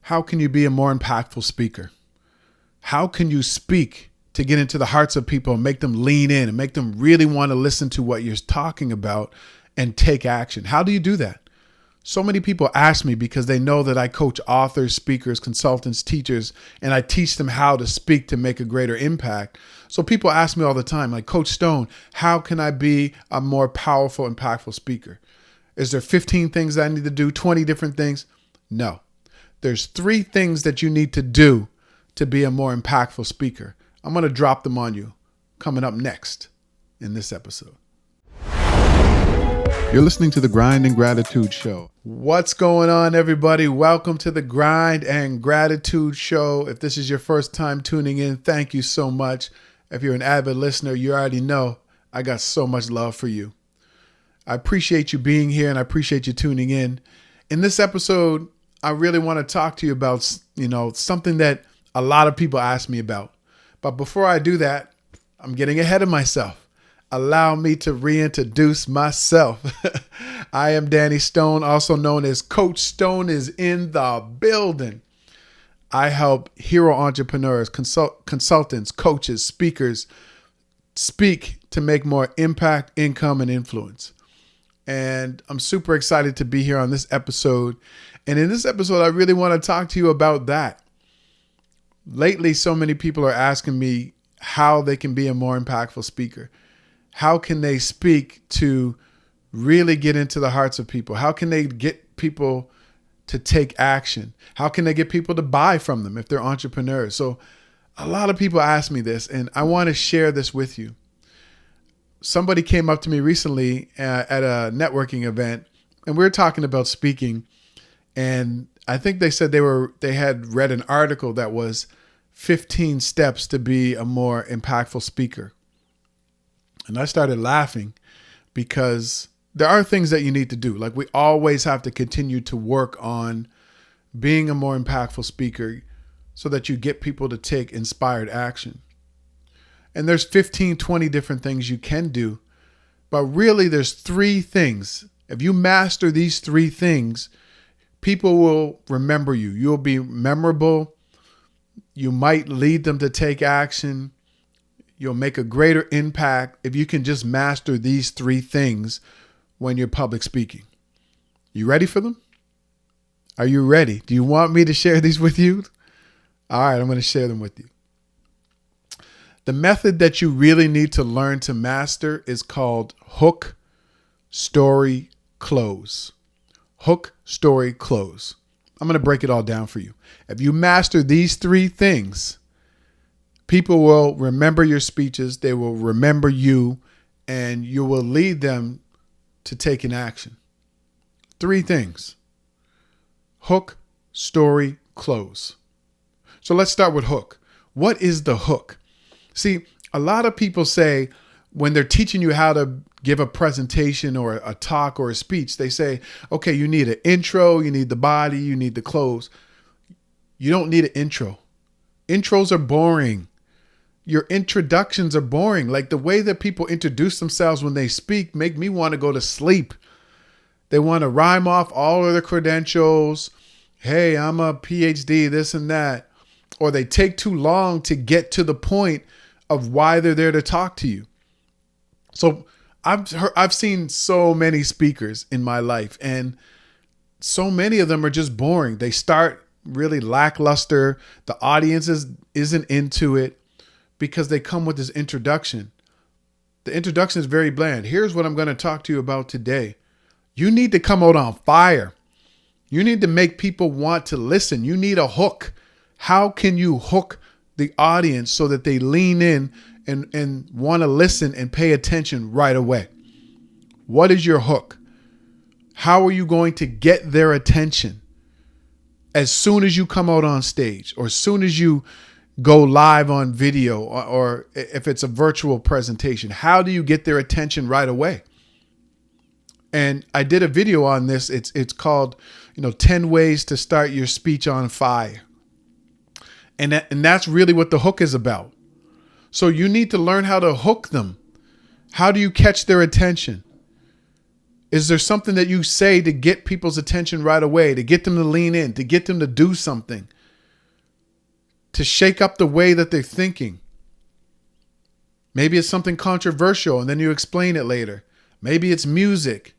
How can you be a more impactful speaker? How can you speak to get into the hearts of people and make them lean in and make them really want to listen to what you're talking about and take action? How do you do that? So many people ask me because they know that I coach authors, speakers, consultants, teachers, and I teach them how to speak to make a greater impact. So people ask me all the time, like, Coach Stone, how can I be a more powerful, impactful speaker? Is there 15 things I need to do, 20 different things? No. There's 3 things that you need to do to be a more impactful speaker. I'm going to drop them on you coming up next in this episode. You're listening to the Grind and Gratitude Show. What's going on, everybody? Welcome to the Grind and Gratitude Show. If this is your first time tuning in, thank you so much. If you're an avid listener, you already know I got so much love for you. I appreciate you being here and I appreciate you tuning in. In this episode, I really want to talk to you about, something that a lot of people ask me about. But before I do that, I'm getting ahead of myself. Allow me to reintroduce myself. I am Danny Stone, also known as Coach Stone is in the building. I help hero entrepreneurs, consultants, coaches, speakers speak to make more impact, income, and influence. And I'm super excited to be here on this episode. And in this episode, I really want to talk to you about that. Lately, so many people are asking me how they can be a more impactful speaker. How can they speak to really get into the hearts of people? How can they get people to take action? How can they get people to buy from them if they're entrepreneurs? So a lot of people ask me this, and I want to share this with you. Somebody came up to me recently at a networking event, and we were talking about speaking. And I think they said they had read an article that was 15 steps to be a more impactful speaker. And I started laughing because there are things that you need to do. Like, we always have to continue to work on being a more impactful speaker so that you get people to take inspired action. And there's 15, 20 different things you can do. But really, there's 3 things. If you master these 3 things, people will remember you. You'll be memorable. You might lead them to take action. You'll make a greater impact if you can just master these 3 things when you're public speaking. You ready for them? Are you ready? Do you want me to share these with you? All right, I'm going to share them with you. The method that you really need to learn to master is called hook, story, close. Hook, story, close. I'm going to break it all down for you. If you master these 3 things, people will remember your speeches, they will remember you, and you will lead them to taking action. 3 things. Hook, story, close. So let's start with hook. What is the hook? See, a lot of people say when they're teaching you how to give a presentation or a talk or a speech, they say, okay, you need an intro, you need the body, you need the close. You don't need an intro. Intros are boring. Your introductions are boring. Like, the way that people introduce themselves when they speak make me want to go to sleep. They want to rhyme off all of their credentials. Hey, I'm a PhD, this and that. Or they take too long to get to the point of why they're there to talk to you. So I've seen so many speakers in my life, and so many of them are just boring. They start really lackluster. The audience isn't into it because they come with this introduction. The introduction is very bland. Here's what I'm going to talk to you about today. You need to come out on fire. You need to make people want to listen. You need a hook. How can you hook the audience so that they lean in and want to listen and pay attention right away? What is your hook? How are you going to get their attention as soon as you come out on stage, or as soon as you go live on video, or if it's a virtual presentation? How do you get their attention right away? And I did a video on this. It's called, 10 ways to start your speech on fire. And that's really what the hook is about. So you need to learn how to hook them. How do you catch their attention? Is there something that you say to get people's attention right away, to get them to lean in, to get them to do something, to shake up the way that they're thinking? Maybe it's something controversial and then you explain it later. Maybe it's music.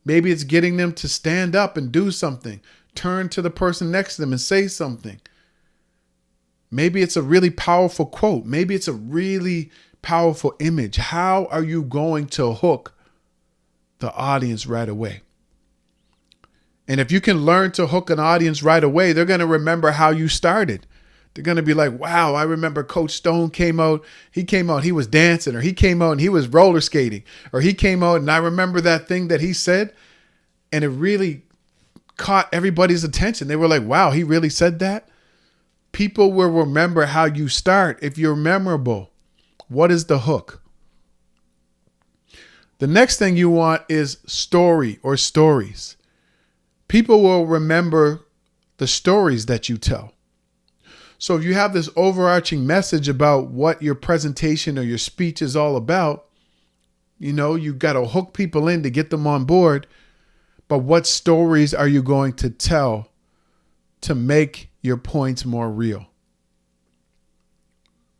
Maybe it's getting them to stand up and do something. Turn to the person next to them and say something. Maybe it's a really powerful quote. Maybe it's a really powerful image. How are you going to hook the audience right away? And if you can learn to hook an audience right away, they're going to remember how you started. They're going to be like, wow, I remember Coach Stone came out, he was dancing, or he came out and he was roller skating, or he came out and I remember that thing that he said, and it really caught everybody's attention. They were like, wow, he really said that? People will remember how you start if you're memorable. What is the hook? The next thing you want is story or stories. People will remember the stories that you tell. So if you have this overarching message about what your presentation or your speech is all about, you got to hook people in to get them on board. But what stories are you going to tell to make your points more real?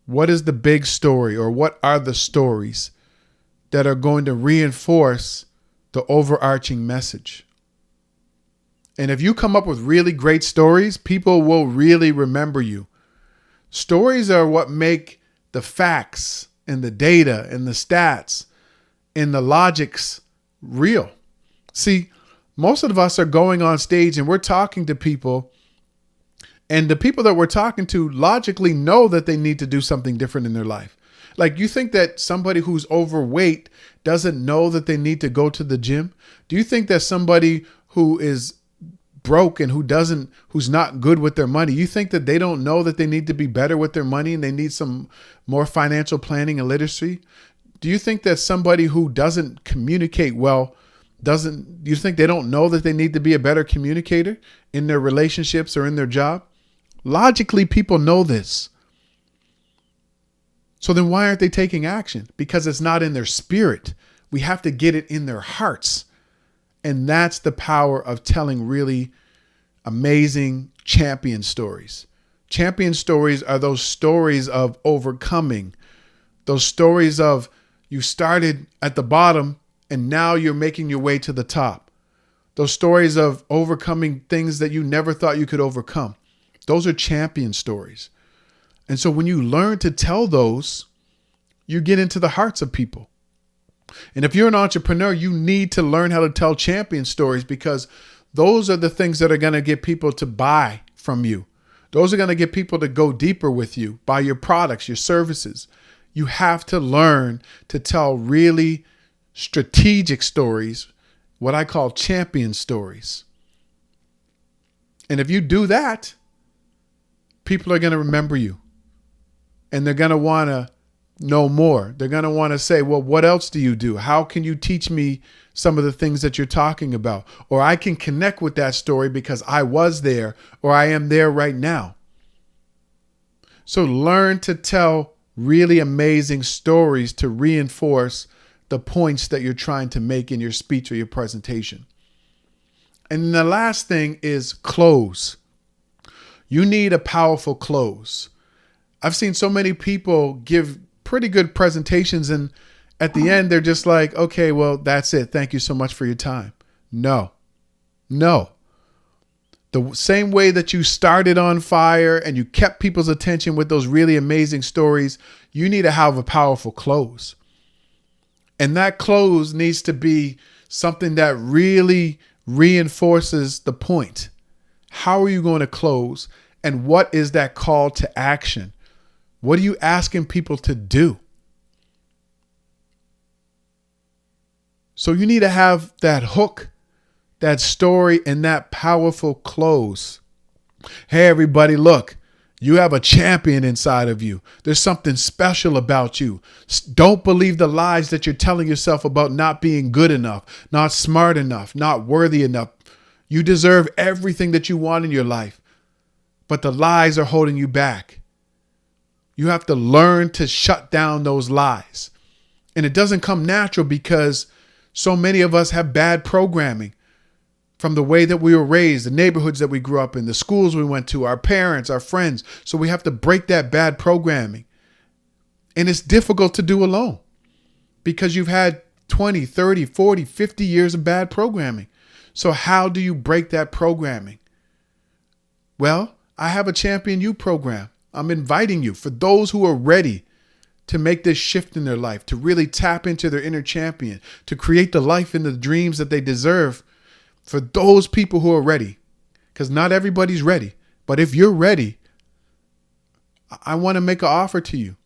What is the big story, or what are the stories that are going to reinforce the overarching message? And if you come up with really great stories, people will really remember you. Stories are what make the facts and the data and the stats and the logics real. See, most of us are going on stage and we're talking to people, and the people that we're talking to logically know that they need to do something different in their life. Like, you think that somebody who's overweight doesn't know that they need to go to the gym? Do you think that somebody who is broke and who's not good with their money, you think that they don't know that they need to be better with their money and they need some more financial planning and literacy? Do you think that somebody who doesn't communicate well do you think they don't know that they need to be a better communicator in their relationships or in their job? Logically, people know this. So then why aren't they taking action? Because it's not in their spirit. We have to get it in their hearts. And that's the power of telling really amazing champion stories. Champion stories are those stories of overcoming, those stories of you started at the bottom and now you're making your way to the top. Those stories of overcoming things that you never thought you could overcome. Those are champion stories. And so when you learn to tell those, you get into the hearts of people. And if you're an entrepreneur, you need to learn how to tell champion stories, because those are the things that are going to get people to buy from you. Those are going to get people to go deeper with you, buy your products, your services. You have to learn to tell really strategic stories, what I call champion stories. And if you do that, people are going to remember you, and they're going to want to know more. They're going to want to say, well, what else do you do? How can you teach me some of the things that you're talking about? Or I can connect with that story because I was there, or I am there right now. So learn to tell really amazing stories to reinforce the points that you're trying to make in your speech or your presentation. And the last thing is close. You need a powerful close. I've seen so many people give pretty good presentations, and at the end, they're just like, okay, well, that's it. Thank you so much for your time. No. The same way that you started on fire and you kept people's attention with those really amazing stories, you need to have a powerful close. And that close needs to be something that really reinforces the point. How are you going to close? And what is that call to action? What are you asking people to do? So you need to have that hook, that story, and that powerful close. Hey, everybody, look, you have a champion inside of you. There's something special about you. Don't believe the lies that you're telling yourself about not being good enough, not smart enough, not worthy enough. You deserve everything that you want in your life, but the lies are holding you back. You have to learn to shut down those lies. And it doesn't come natural because So many of us have bad programming from the way that we were raised, the neighborhoods that we grew up in, the schools we went to, our parents, our friends. So we have to break that bad programming. And it's difficult to do alone because you've had 20, 30, 40, 50 years of bad programming. So how do you break that programming? Well, I have a Champion You program. I'm inviting you, for those who are ready to make this shift in their life, to really tap into their inner champion, to create the life and the dreams that they deserve. For those people who are ready, because not everybody's ready. But if you're ready, I want to make an offer to you.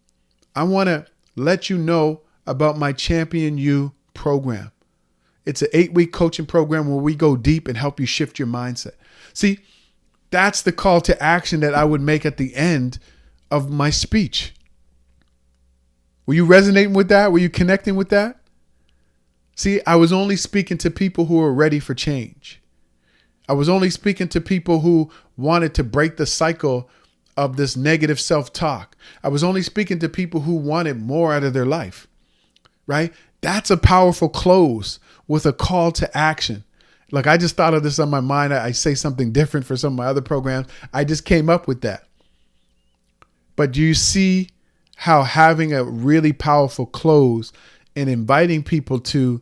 I want to let you know about my Champion You program. It's an 8-week coaching program where we go deep and help you shift your mindset. See, that's the call to action that I would make at the end of my speech. Were you resonating with that? Were you connecting with that? See, I was only speaking to people who were ready for change. I was only speaking to people who wanted to break the cycle of this negative self-talk. I was only speaking to people who wanted more out of their life, right? That's a powerful close with a call to action. Like, I just thought of this on my mind. I say something different for some of my other programs. I just came up with that. But do you see how having a really powerful close and inviting people to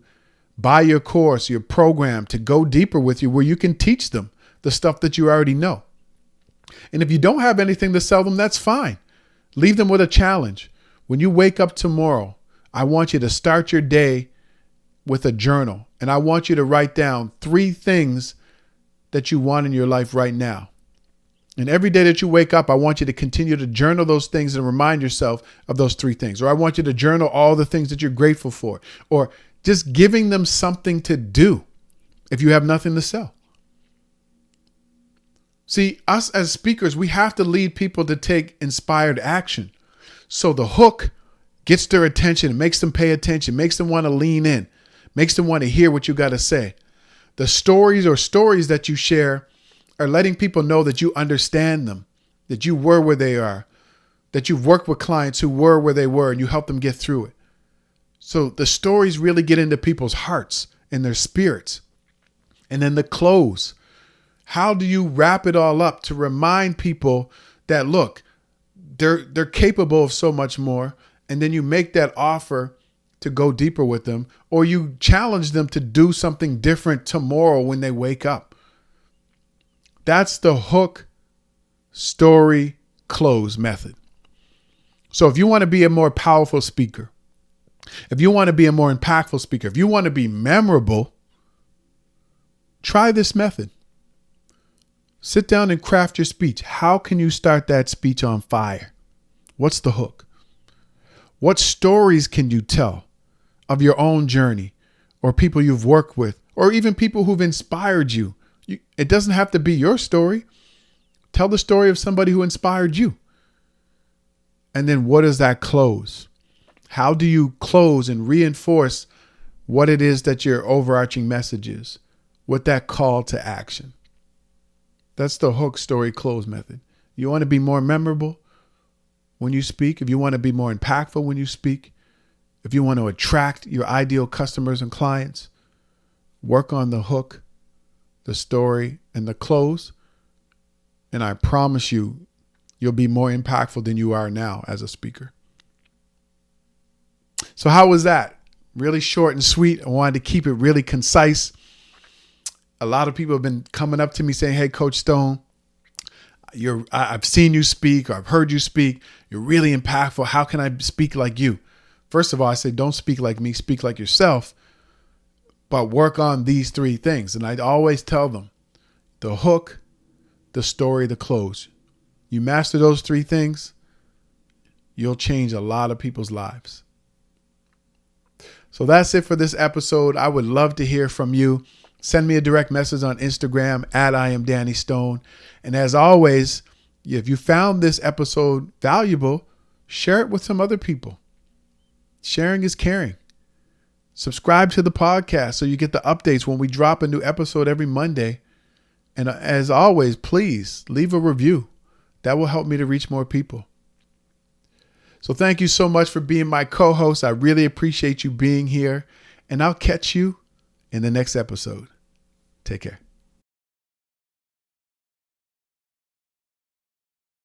buy your course, your program, to go deeper with you, where you can teach them the stuff that you already know? And if you don't have anything to sell them, that's fine. Leave them with a challenge. When you wake up tomorrow, I want you to start your day with a journal. And I want you to write down 3 things that you want in your life right now. And every day that you wake up, I want you to continue to journal those things and remind yourself of those 3 things. Or I want you to journal all the things that you're grateful for, or just giving them something to do if you have nothing to sell. See, us as speakers, we have to lead people to take inspired action. So the hook gets their attention, makes them pay attention, makes them want to lean in, makes them want to hear what you got to say. The stories that you share are letting people know that you understand them, that you were where they are, that you've worked with clients who were where they were and you helped them get through it. So the stories really get into people's hearts and their spirits. And then the close. How do you wrap it all up to remind people that, look, they're capable of so much more? And then you make that offer to go deeper with them, or you challenge them to do something different tomorrow when they wake up. That's the hook, story, close method. So if you want to be a more powerful speaker, if you want to be a more impactful speaker, if you want to be memorable, try this method. Sit down and craft your speech. How can you start that speech on fire? What's the hook? What stories can you tell of your own journey, or people you've worked with, or even people who've inspired you? It doesn't have to be your story. Tell the story of somebody who inspired you. And then what does that close? How do you close and reinforce what it is that your overarching message is with that call to action? That's the hook, story, close method. You want to be more memorable when you speak, if you want to be more impactful when you speak, if you want to attract your ideal customers and clients, work on the hook, the story, and the close. And I promise you, you'll be more impactful than you are now as a speaker. So how was that? Really short and sweet. I wanted to keep it really concise. A lot of people have been coming up to me saying, hey, Coach Stone, I've seen you speak, or I've heard you speak. You're really impactful. How can I speak like you? First of all, I say, don't speak like me, speak like yourself, but work on these 3 things. And I always tell them, the hook, the story, the close. You master those 3 things, you'll change a lot of people's lives. So that's it for this episode. I would love to hear from you. Send me a direct message on Instagram at I am Danny Stone. And as always, if you found this episode valuable, share it with some other people. Sharing is caring. Subscribe to the podcast so you get the updates when we drop a new episode every Monday. And as always, please leave a review. That will help me to reach more people. So thank you so much for being my co-host. I really appreciate you being here. And I'll catch you in the next episode. Take care.